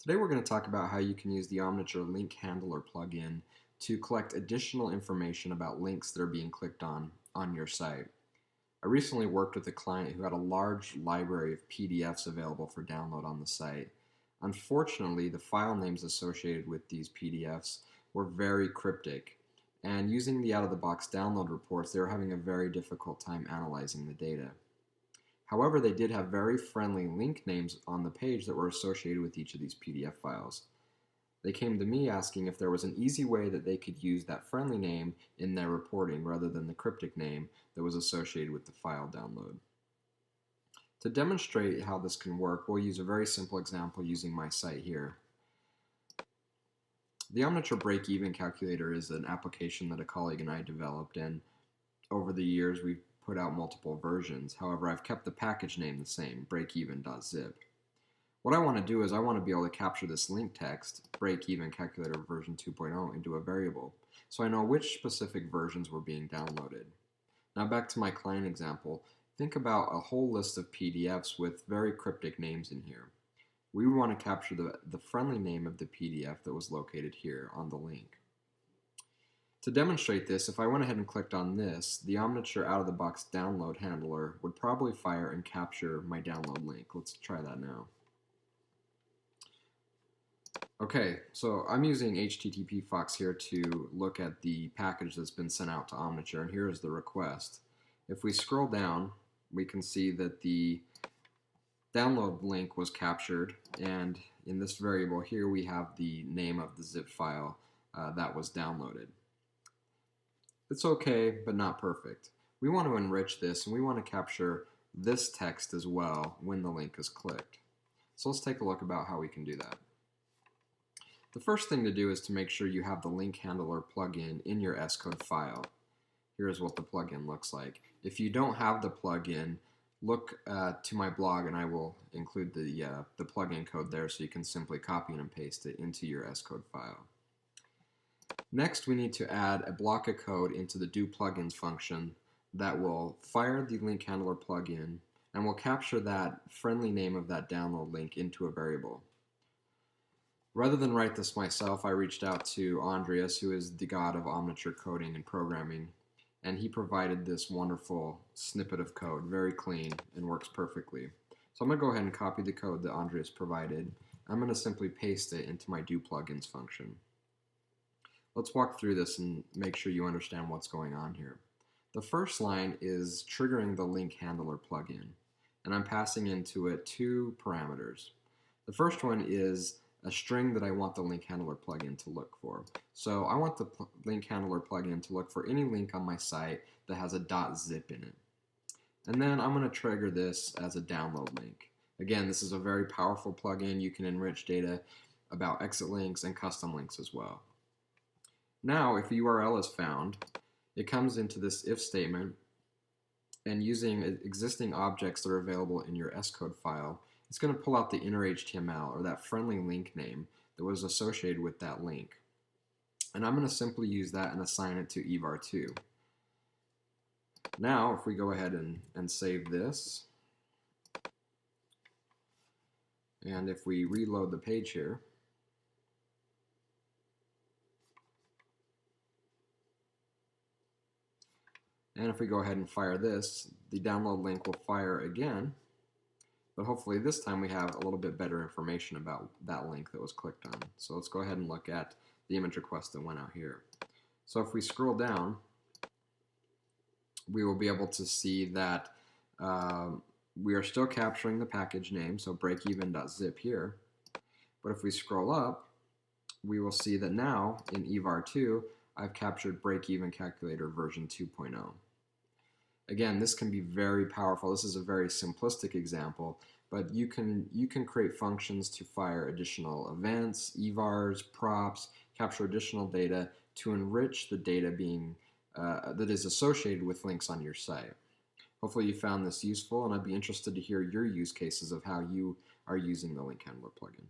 Today we're going to talk about how you can use the Omniture Link Handler plugin to collect additional information about links that are being clicked on your site. I recently worked with a client who had a large library of PDFs available for download on the site. Unfortunately, the file names associated with these PDFs were very cryptic, and using the out-of-the-box download reports, they were having a very difficult time analyzing the data. However, they did have very friendly link names on the page that were associated with each of these PDF files. They came to me asking if there was an easy way that they could use that friendly name in their reporting rather than the cryptic name that was associated with the file download. To demonstrate how this can work, we'll use a very simple example using my site here. The Omniture Break-Even Calculator is an application that a colleague and I developed, and over the years we've put out multiple versions. However, I've kept the package name the same, breakeven.zip. What I want to do is I want to be able to capture this link text, break-even calculator version 2.0, into a variable, so I know which specific versions were being downloaded. Now back to my client example, think about a whole list of PDFs with very cryptic names in here. We want to capture the friendly name of the PDF that was located here on the link. To demonstrate this, if I went ahead and clicked on this, the Omniture out-of-the-box download handler would probably fire and capture my download link. Let's try that now. Okay, so I'm using HTTP Fox here to look at the package that's been sent out to Omniture, and here is the request. If we scroll down, we can see that the download link was captured, and in this variable here we have the name of the zip file that was downloaded. It's okay, but not perfect. We want to enrich this, and we want to capture this text as well when the link is clicked. So let's take a look about how we can do that. The first thing to do is to make sure you have the Link Handler plugin in your S-code file. Here's what the plugin looks like. If you don't have the plugin, look to my blog, and I will include the plugin code there so you can simply copy and paste it into your S-code file. Next, we need to add a block of code into the doPlugins function that will fire the Link Handler plugin and will capture that friendly name of that download link into a variable. Rather than write this myself, I reached out to Andreas, who is the god of Omniture coding and programming, and he provided this wonderful snippet of code, very clean and works perfectly. So I'm going to go ahead and copy the code that Andreas provided. I'm going to simply paste it into my doPlugins function. Let's walk through this and make sure you understand what's going on here. The first line is triggering the Link Handler plugin, and I'm passing into it two parameters. The first one is a string that I want the Link Handler plugin to look for. So I want the Link Handler plugin to look for any link on my site that has a .zip in it. And then I'm going to trigger this as a download link. Again, this is a very powerful plugin. You can enrich data about exit links and custom links as well. Now, if a URL is found, it comes into this if statement, and using existing objects that are available in your S-code file, it's going to pull out the inner HTML, or that friendly link name that was associated with that link. And I'm going to simply use that and assign it to evar2. Now, if we go ahead and save this, and if we reload the page here, and if we go ahead and fire this, the download link will fire again, but hopefully this time we have a little bit better information about that link that was clicked on. So let's go ahead and look at the image request that went out here. So if we scroll down, we will be able to see that we are still capturing the package name, so breakeven.zip here. But if we scroll up, we will see that now in evar2, I've captured break-even calculator version 2.0. Again, this can be very powerful. This is a very simplistic example, but you can create functions to fire additional events, evars, props, capture additional data to enrich the data being that is associated with links on your site. Hopefully you found this useful, and I'd be interested to hear your use cases of how you are using the Link Handler plugin.